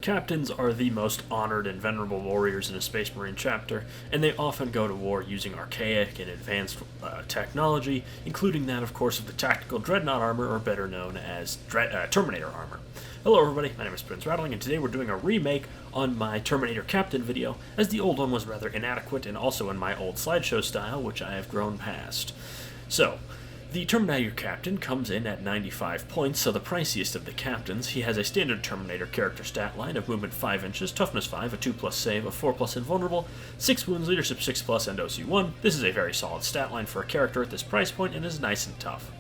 Captains are the most honored and venerable warriors in a Space Marine chapter, and they often go to war using archaic and advanced technology, including that, of course, of the tactical dreadnought armor, or better known as Terminator armor. Hello everybody, my name is Prince Rattling, and today we're doing a remake on my Terminator Captain video, as the old one was rather inadequate and also in my old slideshow style, which I have grown past. So, the Terminator Captain comes in at 95 points, so the priciest of the captains. He has a standard Terminator character stat line of movement 5 inches, toughness 5, a 2+ save, a 4+ invulnerable, 6 wounds, leadership 6+, and OC 1. This is a very solid stat line for a character at this price point and is nice and tough.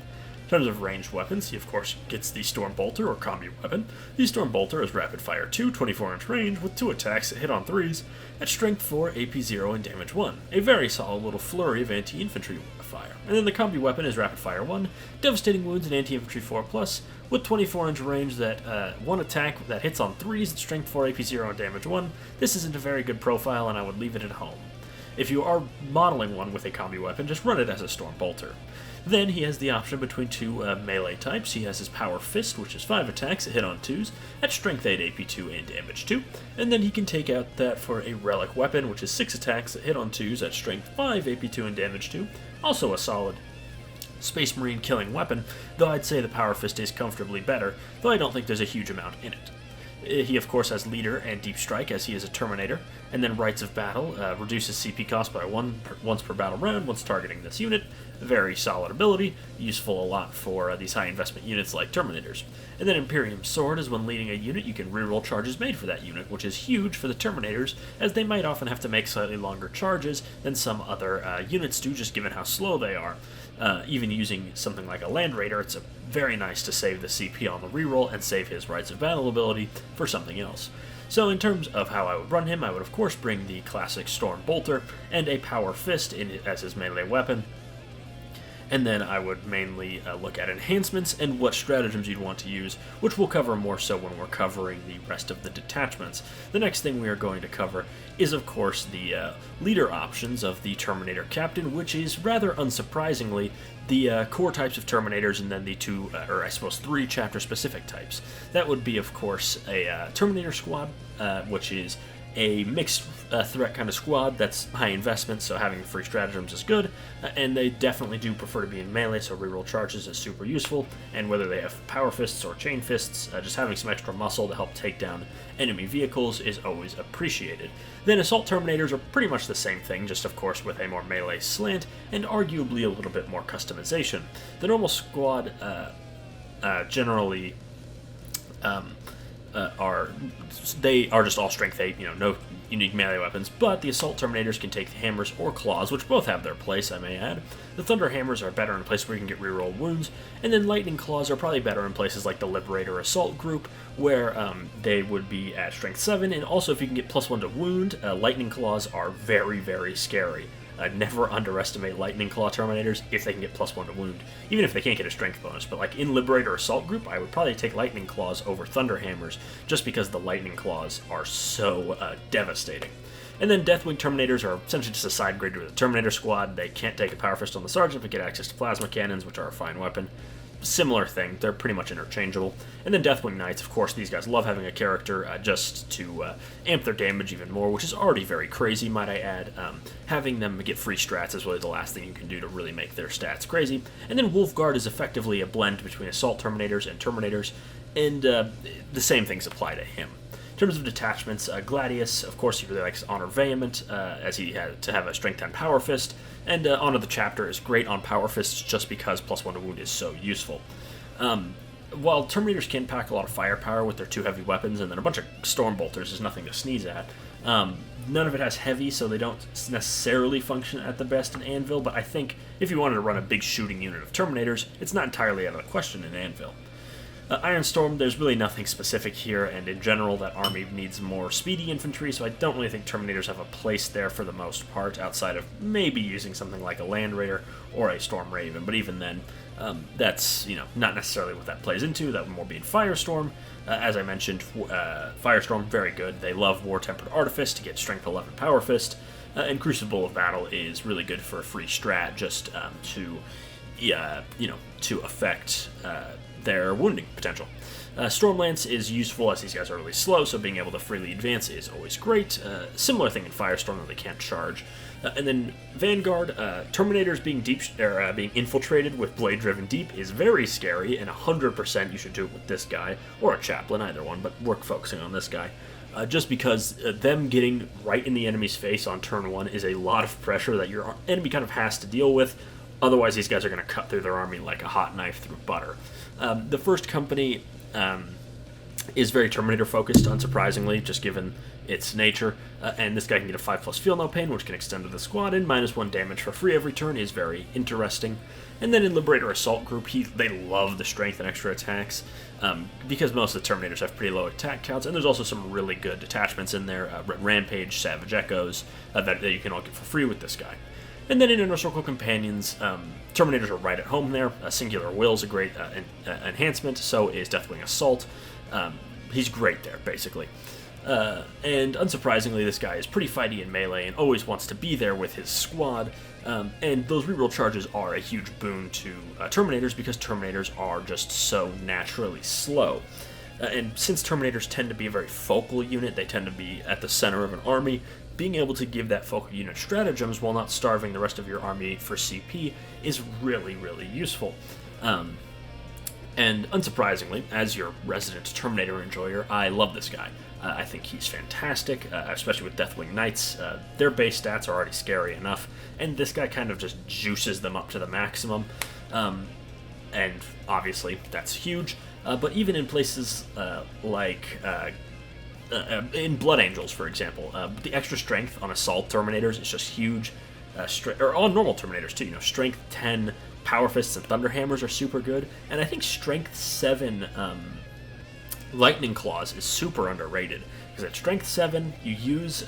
In terms of ranged weapons, he of course gets the Storm Bolter or Combi Weapon. The Storm Bolter is Rapid Fire 2, 24-inch range, with 2 attacks that hit on 3s, at Strength 4, AP 0, and Damage 1. A very solid little flurry of anti-infantry fire. And then the Combi Weapon is Rapid Fire 1, Devastating Wounds, and Anti-Infantry 4+, with 24-inch range that 1 attack that hits on 3s, at Strength 4, AP 0, and Damage 1. This isn't a very good profile, and I would leave it at home. If you are modeling one with a Combi Weapon, just run it as a Storm Bolter. Then he has the option between two melee types. He has his Power Fist, which is 5 attacks that hit on 2s, at Strength 8, AP 2, and Damage 2. And then he can take out that for a Relic Weapon, which is 6 attacks that hit on 2s, at Strength 5, AP 2, and Damage 2. Also a solid Space Marine killing weapon, though I'd say the Power Fist is comfortably better, though I don't think there's a huge amount in it. He, of course, has Leader and Deep Strike, as he is a Terminator, and then Rites of Battle reduces CP cost by once per battle round once targeting this unit. Very solid ability, useful a lot for these high investment units like Terminators. And then Imperium Sword is when leading a unit, you can reroll charges made for that unit, which is huge for the Terminators, as they might often have to make slightly longer charges than some other units do, just given how slow they are. Even using something like a Land Raider, it's very nice to save the CP on the reroll and save his Rites of Battle ability for something else. So in terms of how I would run him, I would of course bring the classic Storm Bolter and a Power Fist as his melee weapon. And then I would mainly look at enhancements and what stratagems you'd want to use, which we'll cover more so when we're covering the rest of the detachments. The next thing we are going to cover is, of course, the leader options of the Terminator Captain, which is, rather unsurprisingly, the core types of Terminators and then the two, or I suppose 3 chapter-specific types. That would be, of course, a Terminator Squad, which is a mixed threat kind of squad that's high investment, so having free stratagems is good, and they definitely do prefer to be in melee, so reroll charges is super useful, and whether they have Power Fists or Chain Fists, just having some extra muscle to help take down enemy vehicles is always appreciated. Then Assault Terminators are pretty much the same thing, just of course with a more melee slant, and arguably a little bit more customization. The normal squad generally are just all strength 8, no unique melee weapons, but the Assault Terminators can take hammers or claws, which both have their place, I may add. The Thunder Hammers are better in places where you can get reroll wounds, and then Lightning Claws are probably better in places like the Liberator Assault group, where they would be at strength 7, and also if you can get +1 to wound, Lightning Claws are very, very scary. Never underestimate Lightning Claw Terminators if they can get +1 to wound, even if they can't get a strength bonus. But like in Liberator Assault Group, I would probably take Lightning Claws over Thunder Hammers, just because the Lightning Claws are so devastating. And then Deathwing Terminators are essentially just a side grade to the Terminator Squad. They can't take a Power Fist on the Sergeant, but get access to Plasma Cannons, which are a fine weapon. Similar thing, they're pretty much interchangeable. And then Deathwing Knights, of course, these guys love having a character just to amp their damage even more, which is already very crazy, might I add. Having them get free strats is really the last thing you can do to really make their stats crazy. And then Wolfguard is effectively a blend between Assault Terminators and Terminators, and the same things apply to him. In terms of detachments, Gladius, of course, he really likes Honor Vehement, as he had to have a Strength 10 Power Fist, and Honor the Chapter is great on Power Fists just because +1 to wound is so useful. While Terminators can pack a lot of firepower with their 2 heavy weapons and then a bunch of Storm Bolters is nothing to sneeze at, none of it has heavy, so they don't necessarily function at the best in Anvil, but I think if you wanted to run a big shooting unit of Terminators, it's not entirely out of the question in Anvil. Iron Storm, there's really nothing specific here, and in general that army needs more speedy infantry, so I don't really think Terminators have a place there for the most part, outside of maybe using something like a Land Raider or a Storm Raven, but even then, that's not necessarily what that plays into. That would more be in Firestorm. As I mentioned, Firestorm, very good. They love War Tempered Artifice to get Strength 11 Power Fist, and Crucible of Battle is really good for a free strat, just to affect their wounding potential. Stormlance is useful as these guys are really slow, so being able to freely advance is always great. Similar thing in Firestorm, though they can't charge. And then Vanguard, Terminators being being infiltrated with blade-driven deep is very scary, and 100% you should do it with this guy, or a Chaplain, either one, but we're focusing on this guy. Just because them getting right in the enemy's face on turn 1 is a lot of pressure that your enemy kind of has to deal with. Otherwise, these guys are going to cut through their army like a hot knife through butter. The first company is very Terminator focused, unsurprisingly, just given its nature. And this guy can get a 5+ Feel No Pain, which can extend to the squad, and -1 damage for free every turn is very interesting. And then in Liberator Assault Group, they love the strength and extra attacks, because most of the Terminators have pretty low attack counts, and there's also some really good detachments in there, Red Rampage, Savage Echoes, that you can all get for free with this guy. And then in Inner Circle Companions, Terminators are right at home there. Singular Will's a great enhancement, so is Deathwing Assault. He's great there, basically. And unsurprisingly, this guy is pretty fighty in melee and always wants to be there with his squad. And those reroll charges are a huge boon to Terminators because Terminators are just so naturally slow. And since Terminators tend to be a very focal unit, they tend to be at the center of an army, being able to give that focal unit stratagems while not starving the rest of your army for CP is really, really useful. And unsurprisingly, as your resident Terminator enjoyer, I love this guy. I think he's fantastic, especially with Deathwing Knights. Their base stats are already scary enough, and this guy kind of just juices them up to the maximum. And obviously, that's huge. But even in places like in Blood Angels, for example, the extra strength on Assault Terminators is just huge. Or on normal Terminators, too. Strength 10, Power Fists, and Thunderhammers are super good. And I think Strength 7 Lightning Claws is super underrated. Because at Strength 7, you use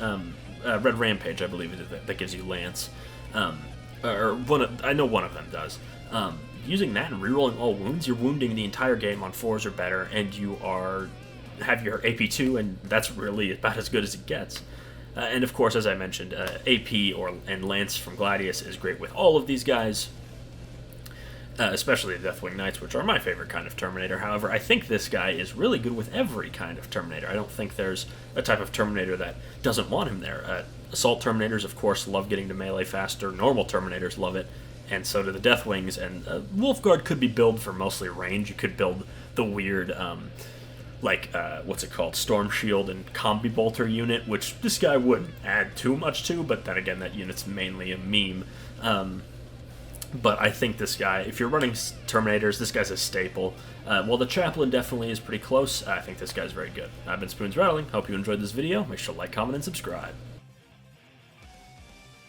Red Rampage, I believe, that gives you Lance. I know one of them does. Using that and rerolling all wounds, you're wounding the entire game on 4s or better, and you have your AP2, and that's really about as good as it gets. And of course, as I mentioned, AP and Lance from Gladius is great with all of these guys, especially the Deathwing Knights, which are my favorite kind of Terminator. However, I think this guy is really good with every kind of Terminator. I don't think there's a type of Terminator that doesn't want him there. Assault Terminators, of course, love getting to melee faster. Normal Terminators love it, and so do the Deathwings. And Wolfguard could be built for mostly range. You could build the weird what's it called, Storm Shield and Combi Bolter unit, which this guy wouldn't add too much to, but then again, that unit's mainly a meme. But I think this guy, if you're running Terminators, this guy's a staple. While the Chaplain definitely is pretty close, I think this guy's very good. I've been Spoons Rattling. Hope you enjoyed this video. Make sure to like, comment, and subscribe.